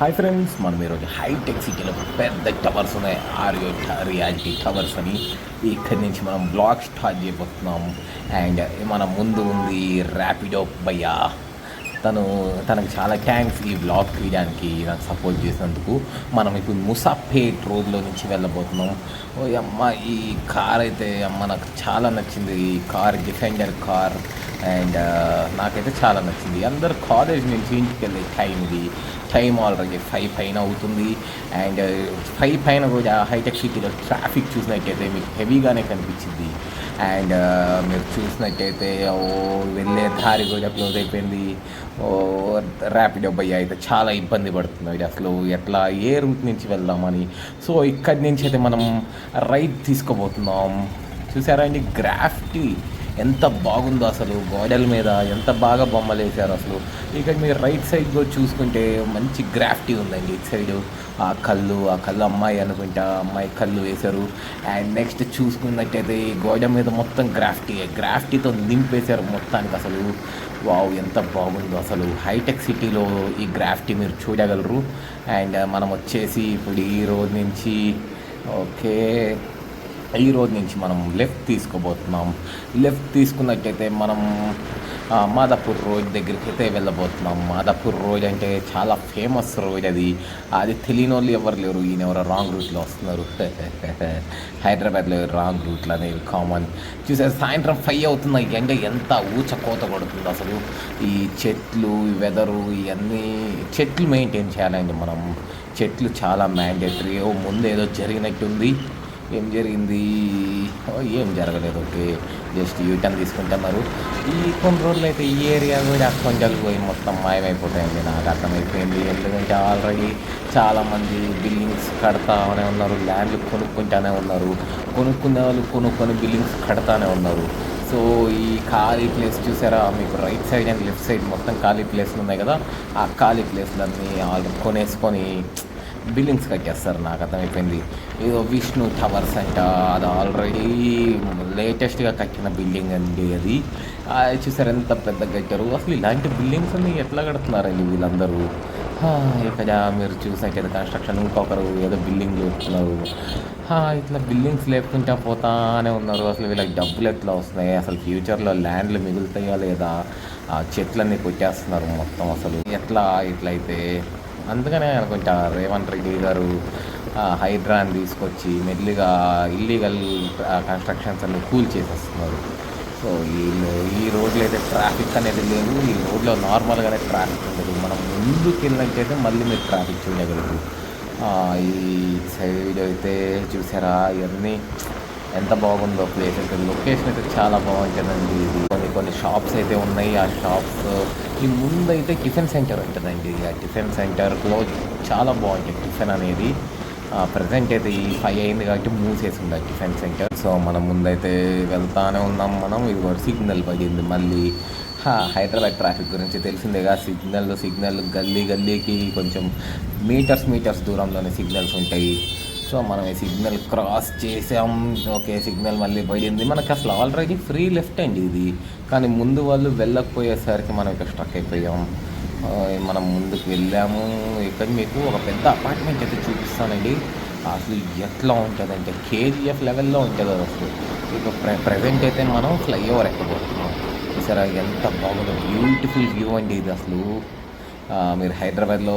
Hi friends, మనం ఈరోజు hitech సిటీలో పెద్ద టవర్స్ ఉన్నాయి, ఆరియో రియాలిటీ టవర్స్ అని. ఇక్కడి నుంచి మనం బ్లాగ్ స్టార్ట్ చేయబోతున్నాం. అండ్ మన ముందు ఉంది ర్యాపిడో భయ్యా. తనకు చాలా థ్యాంక్స్ ఈ బ్లాగ్ తీయడానికి, నాకు సపోర్ట్ చేసినందుకు. మనం ఇప్పుడు ముసాపేట్ రోడ్లో నుంచి వెళ్ళబోతున్నాం. ఓ అమ్మ, ఈ కార్ అయితే అమ్మ నాకు చాలా నచ్చింది. ఈ కార్ డిఫెండర్ కార్. అండ్ నాకైతే చాలా నచ్చింది. అందరు కాలేజ్ నుంచి ఇంటికి వెళ్ళే టైం ఆల్రెడీ 5 పైన అవుతుంది. అండ్ 5 పైన కూడా హైటెక్ సిటీలో ట్రాఫిక్ చూసినట్టయితే మీకు హెవీగానే కనిపించింది. అండ్ మీరు చూసినట్టయితే వెళ్ళే దారి కూడా క్లోజ్ అయిపోయింది. ర్యాపిడో భయ్య అయితే చాలా ఇబ్బంది పడుతుంది అసలు ఎట్లా ఏ రూట్ నుంచి వెళ్దామని. సో ఇక్కడి నుంచి అయితే మనం రైట్ తీసుకోబోతున్నాం. చూసారా అండి, గ్రాఫిటీ ఎంత బాగుందో అసలు, గోడల మీద ఎంత బాగా బొమ్మలు వేసారు అసలు. ఇక్కడ మీరు రైట్ సైడ్ కూడా చూసుకుంటే మంచి గ్రాఫిటీ ఉందండి. ఇటు సైడు ఆ కళ్ళు అమ్మాయి అనుకుంటా, అమ్మాయి కళ్ళు వేశారు. అండ్ నెక్స్ట్ చూసుకున్నట్టయితే ఈ గోడ మీద మొత్తం గ్రాఫిటీతో నింపేశారు మొత్తానికి. అసలు వావ్, ఎంత బాగుందో అసలు. హైటెక్ సిటీలో ఈ గ్రాఫిటీ మీరు చూడగలరు. అండ్ మనం వచ్చేసి ఇప్పుడు ఈ రోడ్ నుంచి మనం లెఫ్ట్ తీసుకోబోతున్నాం. లెఫ్ట్ తీసుకున్నట్టయితే మనం మాదాపూర్ రోడ్ దగ్గరికి అయితే వెళ్ళబోతున్నాం. మాదాపూర్ రోడ్ అంటే చాలా ఫేమస్ రోడ్ అది తెలియని వాళ్ళు ఎవరు లేరు. ఈయన ఎవరో రాంగ్ రూట్లో వస్తున్నారు. హైదరాబాద్లో రాంగ్ రూట్లు అనేవి కామన్. చూసారు, సాయంత్రం 5 అవుతుంది. ఎండ ఎంత ఊచకోత కొడుతుంది అసలు. ఈ చెట్లు, వెదరు, ఇవన్నీ చెట్లు మెయింటైన్ చేయాలండి మనం. చెట్లు చాలా మ్యాండేటరీ. ముందు ఏదో జరిగినట్టుంది. ఏం జరిగింది? ఏం జరగలేదు. ఓకే, జస్ట్ యూటర్న్ తీసుకుంటున్నారు. ఈ కొన్ని రోజులు అయితే ఈ ఏరియా కూడా కొంచెం పోయి మొత్తం మాయమైపోతాయండి. నాకు అర్థమైపోయింది. ఎందుకంటే ఆల్రెడీ చాలామంది బిల్డింగ్స్ కడతానే ఉన్నారు, ల్యాండ్లు కొనుక్కుంటానే ఉన్నారు. కొనుక్కునే వాళ్ళు కొనుక్కొని బిల్డింగ్స్ కడతానే ఉన్నారు. సో ఈ ఖాళీ ప్లేస్ చూసారా మీకు, right side and left side మొత్తం ఖాళీ ప్లేస్లు ఉన్నాయి కదా. ఆ ఖాళీ ప్లేస్లన్నీ ఆల్రెడీ కొనేసుకొని బిల్డింగ్స్ కట్టేస్తారు. నాకు అర్థమైపోయింది. ఏదో విష్ణు టవర్స్ అంట, అది ఆల్రెడీ లేటెస్ట్గా కట్టిన బిల్డింగ్ అండి అది. చూసారు ఎంత పెద్దగా కట్టారు. అసలు ఇలాంటి బిల్డింగ్స్ అన్ని ఎట్లా కడుతున్నారండి వీళ్ళందరూ. ఇక్కడ మీరు చూసినట్టయితే కన్స్ట్రక్షన్, ఇంకొకరు ఏదో బిల్డింగ్ లేపుతున్నారు. ఇట్లా బిల్డింగ్స్ లేపుకుంటా పోతానే ఉన్నారు. అసలు వీళ్ళకి డబ్బులు ఎట్లా వస్తున్నాయి, అసలు ఫ్యూచర్లో ల్యాండ్లు మిగులుతాయా లేదా, చెట్లన్నీ కొట్టేస్తున్నారు మొత్తం. అసలు ఇట్లయితే అందుకనే అనుకుంటా రేవంత్ రెడ్డి గారు హైడ్రాని తీసుకొచ్చి మెల్లిగా ఇల్లీగల్ కన్స్ట్రక్షన్స్ అన్ని కూల్ చేసేస్తున్నారు. సో ఈ రోడ్లో అయితే ట్రాఫిక్ అనేది లేదు. ఈ రోడ్లో నార్మల్గానే ట్రాఫిక్ ఉండదు. మనం ముందుకు వెళ్ళినట్టయితే మళ్ళీ మీరు ట్రాఫిక్ చూడగలరు. ఈ సైడ్ అయితే చూసారా, ఇవన్నీ ఎంత బాగుందో ప్లేస్ అయితే. లొకేషన్ అయితే చాలా బాగుంటుందండి. ఇది కొన్ని షాప్స్ అయితే ఉన్నాయి. ఆ షాప్స్ ఈ ముందు అయితే టిఫిన్ సెంటర్ ఉంటుందండి. ఆ టిఫిన్ సెంటర్లో చాలా బాగుంటుంది టిఫిన్ అనేది. ప్రజెంట్ అయితే ఈ 5 అయింది కాబట్టి మూసేసి ఉంది టిఫిన్ సెంటర్. సో మనం ముందైతే వెళ్తానే ఉన్నాం. మనం ఇది కూడా సిగ్నల్ పడింది మళ్ళీ. హైదరాబాద్ ట్రాఫిక్ గురించి తెలిసిందేగా. సిగ్నల్ గల్లీకి కొంచెం మీటర్స్ దూరంలోనే సిగ్నల్స్ ఉంటాయి. సో మనం ఈ సిగ్నల్ క్రాస్ చేసాం. ఓకే, సిగ్నల్ మళ్ళీ పడింది మనకు. అసలు ఆల్రెడీ ఫ్రీ లెఫ్ట్ అండి ఇది, కానీ ముందు వాళ్ళు వెళ్ళకపోయేసరికి మనం ఇక్కడ స్ట్రక్ అయిపోయాం. మనం ముందుకు వెళ్ళాము. ఇక్కడ మీకు ఒక పెద్ద అపార్ట్మెంట్ అయితే చూపిస్తానండి. అసలు ఎట్లా ఉంటుందంటే కేజీఎఫ్ లెవెల్లో ఉంటుంది అసలు. ఇప్పుడు ప్రజెంట్ అయితే మనం ఫ్లైఓవర్ ఎక్కబోతున్నాం. చూసారా ఎంత బాగుందో, బ్యూటిఫుల్ వ్యూ అండి ఇది అసలు. మీరు హైదరాబాద్లో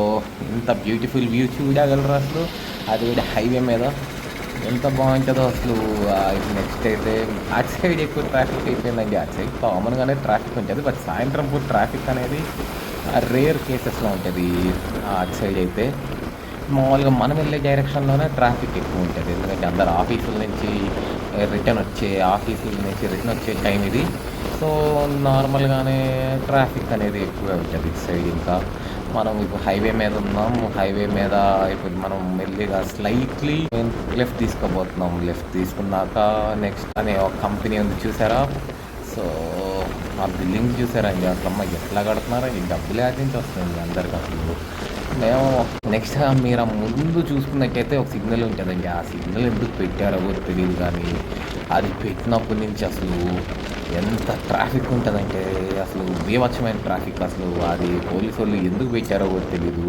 ఇంత బ్యూటిఫుల్ వ్యూ చూడగలరు అసలు. అది కూడా హైవే మీద ఎంత బాగుంటుందో అసలు. నెక్స్ట్ అయితే అటు సైడ్ ఎక్కువ ట్రాఫిక్ అయిపోయిందండి. అటు సైడ్ కామన్గానే ట్రాఫిక్ ఉంటుంది, బట్ సాయంత్రం పూట ట్రాఫిక్ అనేది రేర్ కేసెస్లో ఉంటుంది. అటు సైడ్ అయితే మామూలుగా మనం వెళ్ళే డైరెక్షన్లోనే ట్రాఫిక్ ఎక్కువ ఉంటుంది. ఎందుకంటే అందరు ఆఫీసుల నుంచి రిటర్న్ వచ్చే టైం ఇది. సో నార్మల్గానే ట్రాఫిక్ అనేది ఎక్కువగా ఉంటుంది ఇటు సైడ్. ఇంకా మనం ఇప్పుడు హైవే మీద ఉన్నాం. హైవే మీద ఇప్పుడు మనం మెల్లిగా స్లైట్లీ లెఫ్ట్ తీసుకోబోతున్నాం. లెఫ్ట్ తీసుకున్నాక నెక్స్ట్ అనే ఒక కంపెనీ ఉంది చూసారా. సో ఆ బిల్డింగ్స్ చూసారండి. అసలు అమ్మ ఎట్లా కడుతున్నారండి, డబ్బులు నుంచి వస్తుంది అందరికి అసలు. మేము నెక్స్ట్ మీరు ముందు చూసుకున్నట్టయితే ఒక సిగ్నల్ ఉంటుందండి. ఆ సిగ్నల్ ఎందుకు పెట్టారో కూడా తెలియదు, కానీ అది పెట్టినప్పటి నుంచి అసలు ఎంత ట్రాఫిక్ ఉంటుందంటే అసలు బీభత్సమైన ట్రాఫిక్. అసలు అది పోలీసు వాళ్ళు ఎందుకు పెట్టారో కూడా తెలీదు.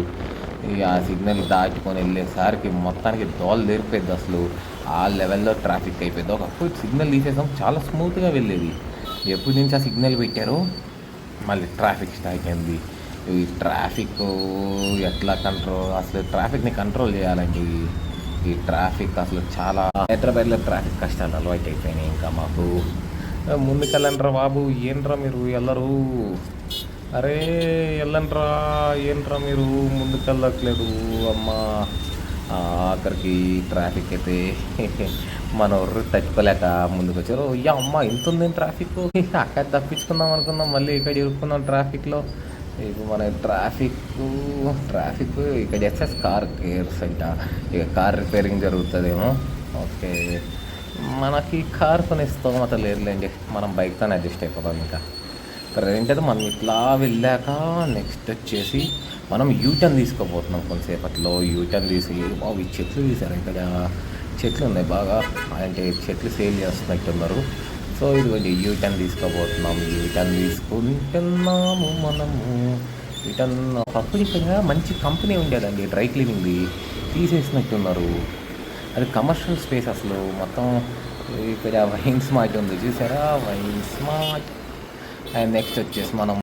ఇక ఆ సిగ్నల్ దాటుకొని వెళ్ళేసరికి మొత్తానికి దోలు తెరిపోద్ది అసలు. ఆ లెవెల్లో ట్రాఫిక్ అయిపోయింది. ఒకప్పుడు సిగ్నల్ తీసేసాం చాలా స్మూత్గా వెళ్ళేది. ఎప్పటి నుంచి ఆ సిగ్నల్ పెట్టారో మళ్ళీ ట్రాఫిక్ స్టార్ట్ అయింది. ఈ ట్రాఫిక్ ఎట్లా కంట్రోల్, అసలు ట్రాఫిక్ని కంట్రోల్ చేయాలండి. ఈ ట్రాఫిక్ అసలు చాలా హైదరాబాద్లో ట్రాఫిక్ కష్టాలు అలవాటు అయిపోయినాయి. ఇంకా మాకు ముందుకెళ్ళండ్రా బాబు, ఏంట్రా మీరు వెళ్ళరు, అరే వెళ్ళండ్రా, ఏంట్రా మీరు ముందుకెళ్ళట్లేదు అమ్మా. ఆఖరికి ట్రాఫిక్ అయితే మన ఊరు తట్టుకోలేక ముందుకు వచ్చారు. అయ్యా అమ్మ ఇంత ఉంది ట్రాఫిక్, అక్కడ తప్పించుకుందాం అనుకుందాం, మళ్ళీ ఇక్కడ ఇరుక్కున్నాం ట్రాఫిక్లో. ఇప్పుడు మన ట్రాఫిక్ ఇక్కడ ఎస్ఎస్ కార్ కేర్స్ అంట. ఇక కార్ రిపేరింగ్ జరుగుతుందేమో. ఓకే, మనకి కార్ కొనే స్తోమత లేదులేండి, మనం బైక్తోనే అడ్జస్ట్ అయిపోతాం. ఇంకా ప్రజెంట్ అయితే మనం ఇట్లా వెళ్ళాక నెక్స్ట్ వచ్చేసి మనం యూటర్న్ తీసుకోబోతున్నాం. కొంతసేపట్లో యూటర్న్ తీసి బాబు ఈ చెట్లు తీసారు, ఇక్కడ చెట్లు ఉన్నాయి బాగా, అంటే చెట్లు సేల్ చేస్తున్నట్టున్నారు. సో ఇదిగోండి యూటర్న్ తీసుకోబోతున్నాం. యూటర్న్ తీసుకుంటున్నాము మనము. యూటర్న్ ఒకప్పుడు ఇక్కడ మంచి కంపెనీ ఉండేదండి డ్రై క్లీనింగ్ది, తీసేసినట్టున్నారు. అది కమర్షియల్ స్పేస్ అసలు మొత్తం. ఇక్కడ వైన్ స్మార్ట్ ఉంది చూసారా, వైన్ స్మార్ట్. అండ్ నెక్స్ట్ వచ్చేసి మనం